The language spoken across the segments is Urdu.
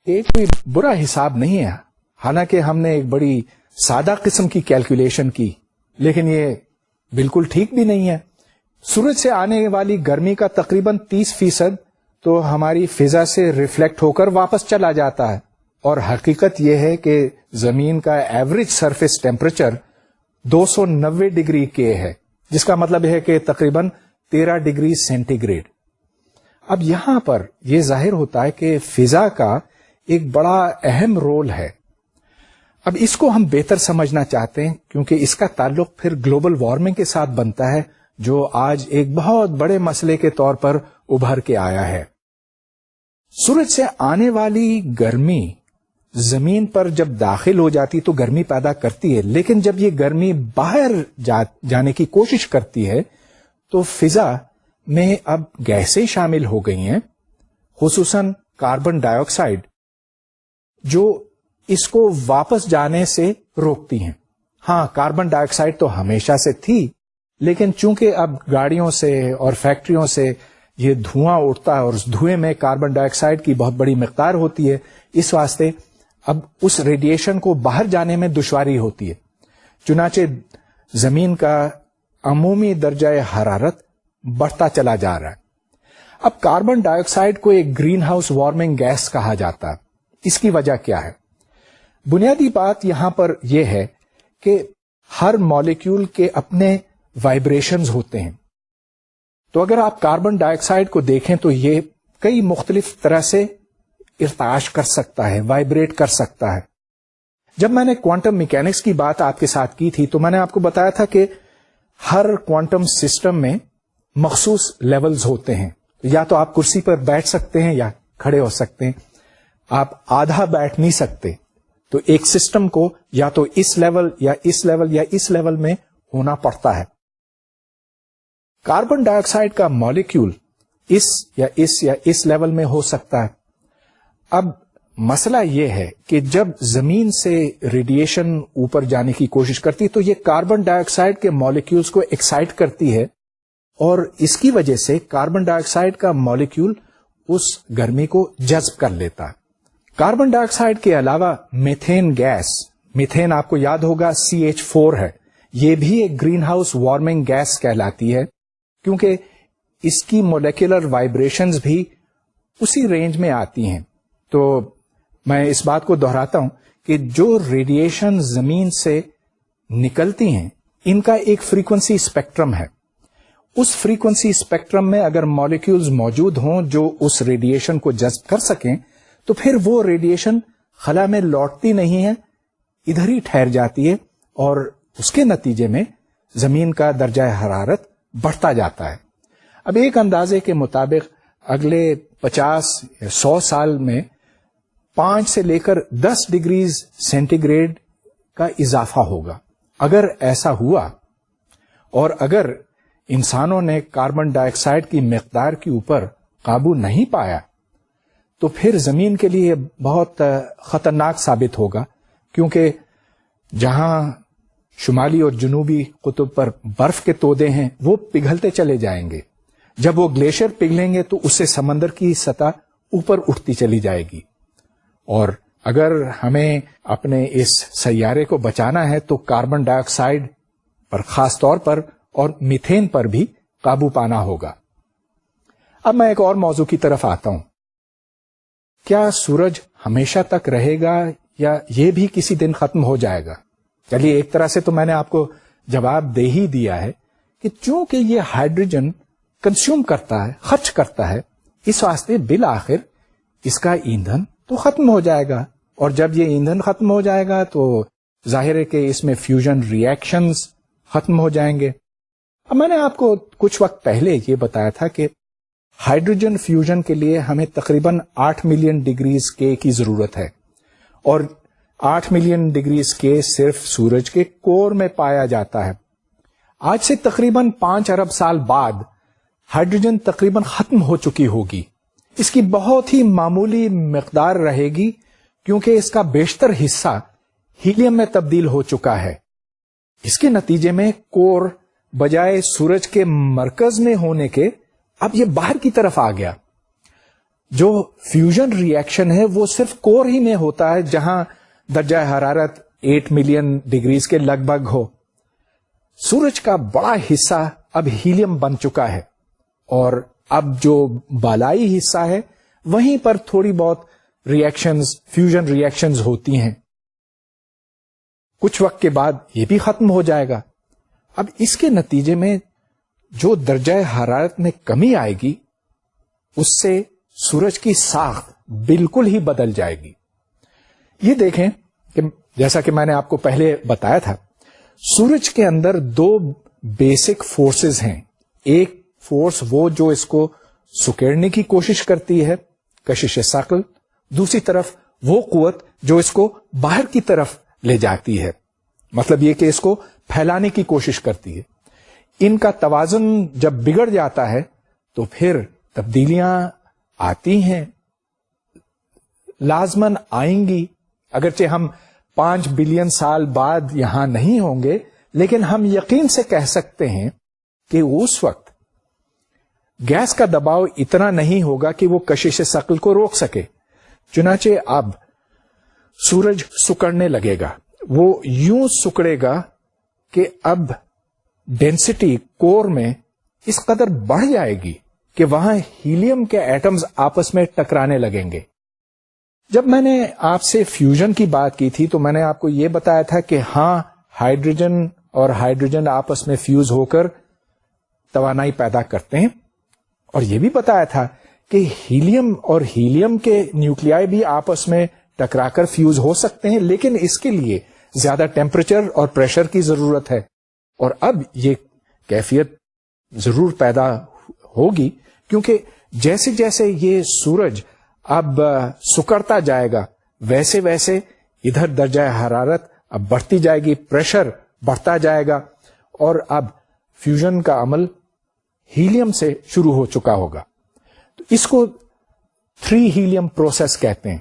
یہ کوئی برا حساب نہیں ہے، حالانکہ ہم نے ایک بڑی سادہ قسم کی کیلکولیشن کی، لیکن یہ بالکل ٹھیک بھی نہیں ہے. سورج سے آنے والی گرمی کا تقریباً 30% تو ہماری فضا سے ریفلیکٹ ہو کر واپس چلا جاتا ہے، اور حقیقت یہ ہے کہ زمین کا ایوریج سرفیس ٹیمپریچر 290 ڈگری کے ہے، جس کا مطلب ہے کہ تقریباً 13 ڈگری سینٹی گریڈ. اب یہاں پر یہ ظاہر ہوتا ہے کہ فضا کا ایک بڑا اہم رول ہے. اب اس کو ہم بہتر سمجھنا چاہتے ہیں کیونکہ اس کا تعلق پھر گلوبل وارمنگ کے ساتھ بنتا ہے، جو آج ایک بہت بڑے مسئلے کے طور پر ابھر کے آیا ہے. سورج سے آنے والی گرمی زمین پر جب داخل ہو جاتی تو گرمی پیدا کرتی ہے، لیکن جب یہ گرمی باہر جانے کی کوشش کرتی ہے تو فضا میں اب گیسیں شامل ہو گئی ہیں، خصوصاً کاربن ڈائی آکسائڈ، جو اس کو واپس جانے سے روکتی ہیں. ہاں، کاربن ڈائی آکسائڈ تو ہمیشہ سے تھی، لیکن چونکہ اب گاڑیوں سے اور فیکٹریوں سے یہ دھواں اٹھتا ہے اور اس دھوئیں میں کاربن ڈائی آکسائڈ کی بہت بڑی مقدار ہوتی ہے، اس واسطے اب اس ریڈیشن کو باہر جانے میں دشواری ہوتی ہے. چنانچہ زمین کا عمومی درجہ حرارت بڑھتا چلا جا رہا ہے. اب کاربن ڈائی آکسائڈ کو ایک گرین ہاؤس وارمنگ گیس کہا جاتا ہے. اس کی وجہ کیا ہے؟ بنیادی بات یہاں پر یہ ہے کہ ہر مالیکیول کے اپنے وائبریشنز ہوتے ہیں. تو اگر آپ کاربن ڈائی آکسائڈ کو دیکھیں تو یہ کئی مختلف طرح سے ارتعاش کر سکتا ہے، وائبریٹ کر سکتا ہے. جب میں نے کوانٹم میکینکس کی بات آپ کے ساتھ کی تھی تو میں نے آپ کو بتایا تھا کہ ہر کوانٹم سسٹم میں مخصوص لیولز ہوتے ہیں. یا تو آپ کرسی پر بیٹھ سکتے ہیں یا کھڑے ہو سکتے ہیں، آپ آدھا بیٹھ نہیں سکتے. تو ایک سسٹم کو یا تو اس لیول یا اس لیول یا اس لیول میں ہونا پڑتا ہے. کاربن ڈائی آکسائڈ کا مالیکیول اس یا اس لیول میں ہو سکتا ہے. اب مسئلہ یہ ہے کہ جب زمین سے ریڈیشن اوپر جانے کی کوشش کرتی تو یہ کاربن ڈائی آکسائڈ کے مالیکیولز کو ایکسائٹ کرتی ہے، اور اس کی وجہ سے کاربن ڈائی آکسائڈ کا مالیکیول اس گرمی کو جذب کر لیتا ہے. کاربن ڈائی آکسائڈ کے علاوہ میتھین گیس، میتھین آپ کو یاد ہوگا CH4 ہے، یہ بھی ایک گرین ہاؤس وارمنگ گیس کہلاتی ہے، کیونکہ اس کی مولیکولر وائبریشنز بھی اسی رینج میں آتی ہیں. تو میں اس بات کو دہراتا ہوں کہ جو ریڈیشن زمین سے نکلتی ہیں ان کا ایک فریکوینسی اسپیکٹرم ہے. اس فریکوینسی اسپیکٹرم میں اگر مالیکیولز موجود ہوں جو اس ریڈیشن کو جذب کر سکیں تو پھر وہ ریڈیشن خلا میں لوٹتی نہیں ہے، ادھر ہی ٹھہر جاتی ہے، اور اس کے نتیجے میں زمین کا درجہ حرارت بڑھتا جاتا ہے. اب ایک اندازے کے مطابق اگلے 50 یا 100 سال میں 5 سے لے کر 10 ڈگریز سینٹی گریڈ کا اضافہ ہوگا. اگر ایسا ہوا اور اگر انسانوں نے کاربن ڈائی آکسائڈ کی مقدار کے اوپر قابو نہیں پایا تو پھر زمین کے لیے بہت خطرناک ثابت ہوگا، کیونکہ جہاں شمالی اور جنوبی قطب پر برف کے تودے ہیں وہ پگھلتے چلے جائیں گے. جب وہ گلیشیئر پگھلیں گے تو اس سے سمندر کی سطح اوپر اٹھتی چلی جائے گی. اور اگر ہمیں اپنے اس سیارے کو بچانا ہے تو کاربن ڈائی آکسائڈ پر خاص طور پر اور میتھین پر بھی قابو پانا ہوگا. اب میں ایک اور موضوع کی طرف آتا ہوں. کیا سورج ہمیشہ تک رہے گا یا یہ بھی کسی دن ختم ہو جائے گا؟ چلیے، ایک طرح سے تو میں نے آپ کو جواب دے ہی دیا ہے کہ چونکہ یہ ہائیڈروجن کنزیوم کرتا ہے، خرچ کرتا ہے، اس واسطے بالآخر اس کا ایندھن تو ختم ہو جائے گا. اور جب یہ ایندھن ختم ہو جائے گا تو ظاہر ہے کہ اس میں فیوژن ری ایکشنز ختم ہو جائیں گے. اب میں نے آپ کو کچھ وقت پہلے یہ بتایا تھا کہ ہائیڈروجن فیوژن کے لیے ہمیں تقریباً 8 ملین ڈگریز کے کی ضرورت ہے، اور 8 ملین ڈگریز کے صرف سورج کے کور میں پایا جاتا ہے. آج سے تقریباً 5 ارب سال بعد ہائیڈروجن تقریباً ختم ہو چکی ہوگی. اس کی بہت ہی معمولی مقدار رہے گی کیونکہ اس کا بیشتر حصہ ہیلیم میں تبدیل ہو چکا ہے. اس کے نتیجے میں کور بجائے سورج کے مرکز میں ہونے کے اب یہ باہر کی طرف آ گیا. جو فیوژن ری ایکشن ہے وہ صرف کور ہی میں ہوتا ہے جہاں درجہ حرارت 8 ملین ڈگریز کے لگ بھگ ہو. سورج کا بڑا حصہ اب ہیلیم بن چکا ہے اور اب جو بالائی حصہ ہے وہیں پر تھوڑی بہت ری ایکشنز، فیوژن ری ایکشنز ہوتی ہیں. کچھ وقت کے بعد یہ بھی ختم ہو جائے گا. اب اس کے نتیجے میں جو درجہ حرارت میں کمی آئے گی اس سے سورج کی ساخت بالکل ہی بدل جائے گی. یہ دیکھیں کہ جیسا کہ میں نے آپ کو پہلے بتایا تھا، سورج کے اندر 2 بیسک فورسز ہیں. ایک فورس وہ جو اس کو سکیڑنے کی کوشش کرتی ہے، کشش ثقل. دوسری طرف وہ قوت جو اس کو باہر کی طرف لے جاتی ہے، مطلب یہ کہ اس کو پھیلانے کی کوشش کرتی ہے. ان کا توازن جب بگڑ جاتا ہے تو پھر تبدیلیاں آتی ہیں، لازماً آئیں گی. اگرچہ ہم 5 بلین سال بعد یہاں نہیں ہوں گے، لیکن ہم یقین سے کہہ سکتے ہیں کہ اس وقت گیس کا دباؤ اتنا نہیں ہوگا کہ وہ کشش ثقل کو روک سکے. چنانچہ اب سورج سکڑنے لگے گا. وہ یوں سکڑے گا کہ اب ڈینسٹی کور میں اس قدر بڑھ جائے گی کہ وہاں ہیلیم کے ایٹمز آپس میں ٹکرانے لگیں گے. جب میں نے آپ سے فیوژن کی بات کی تھی تو میں نے آپ کو یہ بتایا تھا کہ ہاں، ہائیڈروجن اور ہائیڈروجن آپس میں فیوز ہو کر توانائی پیدا کرتے ہیں، اور یہ بھی بتایا تھا کہ ہیلیم اور ہیلیم کے نیوکلیائی بھی آپس میں ٹکرا کر فیوز ہو سکتے ہیں، لیکن اس کے لیے زیادہ ٹیمپریچر اور پریشر کی ضرورت ہے. اور اب یہ کیفیت ضرور پیدا ہوگی، کیونکہ جیسے جیسے یہ سورج اب سکڑتا جائے گا ویسے ویسے ادھر درجہ حرارت اب بڑھتی جائے گی، پریشر بڑھتا جائے گا، اور اب فیوژن کا عمل ہیلیم سے شروع ہو چکا ہوگا. تو اس کو 3 ہیلیم پروسیس کہتے ہیں.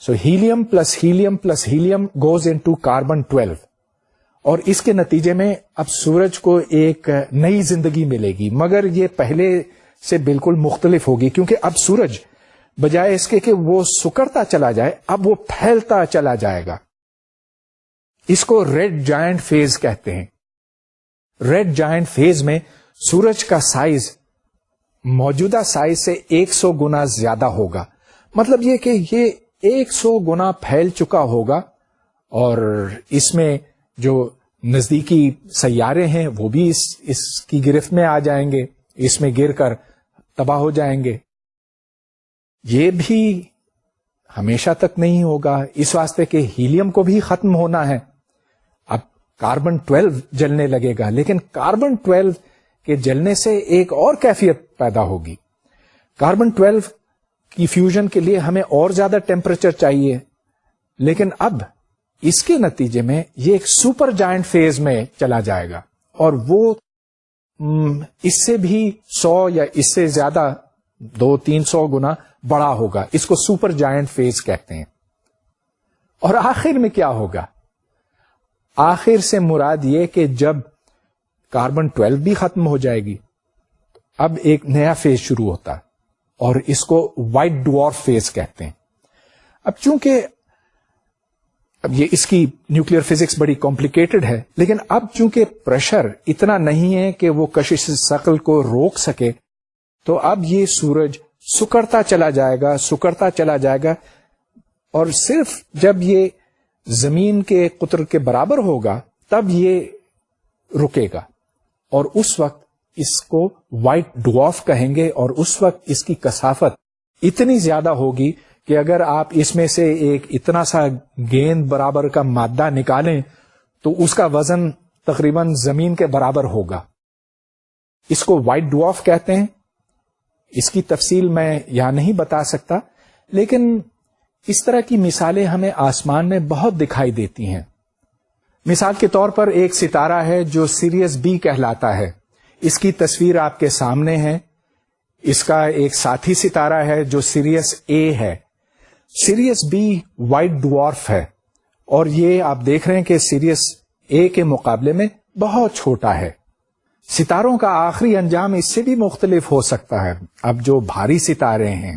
So helium plus helium plus helium goes into carbon 12، اور اس کے نتیجے میں اب سورج کو ایک نئی زندگی ملے گی، مگر یہ پہلے سے بالکل مختلف ہوگی، کیونکہ اب سورج بجائے اس کے کہ وہ سکڑتا چلا جائے، اب وہ پھیلتا چلا جائے گا. اس کو ریڈ جائنٹ فیز کہتے ہیں. ریڈ جائنٹ فیز میں سورج کا سائز موجودہ سائز سے 100 گنا زیادہ ہوگا. مطلب یہ کہ یہ 100 گنا پھیل چکا ہوگا، اور اس میں جو نزدیکی سیارے ہیں وہ بھی اس کی گرفت میں آ جائیں گے، اس میں گر کر تباہ ہو جائیں گے. یہ بھی ہمیشہ تک نہیں ہوگا، اس واسطے کہ ہیلیم کو بھی ختم ہونا ہے. اب کاربن 12 جلنے لگے گا، لیکن کاربن 12 کے جلنے سے ایک اور کیفیت پیدا ہوگی. کاربن 12 کی فیوژن کے لیے ہمیں اور زیادہ ٹیمپریچر چاہیے، لیکن اب اس کے نتیجے میں یہ ایک سپر جائنٹ فیز میں چلا جائے گا، اور وہ اس سے بھی 100 یا اس سے زیادہ 200-300 گنا بڑا ہوگا. اس کو سپر جائنٹ فیز کہتے ہیں. اور آخر میں کیا ہوگا؟ آخر سے مراد یہ کہ جب کاربن 12 بھی ختم ہو جائے گی، اب ایک نیا فیز شروع ہوتا ہے، اور اس کو وائٹ ڈوارف فیز کہتے ہیں. اب چونکہ اب یہ اس کی نیوکلیئر فزکس بڑی کمپلیکیٹڈ ہے، لیکن اب چونکہ پریشر اتنا نہیں ہے کہ وہ کشش ثقل کو روک سکے، تو اب یہ سورج سکڑتا چلا جائے گا، سکڑتا چلا جائے گا، اور صرف جب یہ زمین کے قطر کے برابر ہوگا تب یہ رکے گا، اور اس وقت اس کو وائٹ ڈوارف کہیں گے. اور اس وقت اس کی کثافت اتنی زیادہ ہوگی کہ اگر آپ اس میں سے ایک اتنا سا گیند برابر کا مادہ نکالیں تو اس کا وزن تقریباً زمین کے برابر ہوگا. اس کو وائٹ ڈوارف کہتے ہیں. اس کی تفصیل میں یہاں نہیں بتا سکتا، لیکن اس طرح کی مثالیں ہمیں آسمان میں بہت دکھائی دیتی ہیں. مثال کے طور پر ایک ستارہ ہے جو سیریس بی کہلاتا ہے. اس کی تصویر آپ کے سامنے ہے. اس کا ایک ساتھی ستارہ ہے جو سیریس اے ہے. سیریس بی وائٹ ڈوارف ہے، اور یہ آپ دیکھ رہے ہیں کہ سیریس اے کے مقابلے میں بہت چھوٹا ہے. ستاروں کا آخری انجام اس سے بھی مختلف ہو سکتا ہے. اب جو بھاری ستارے ہیں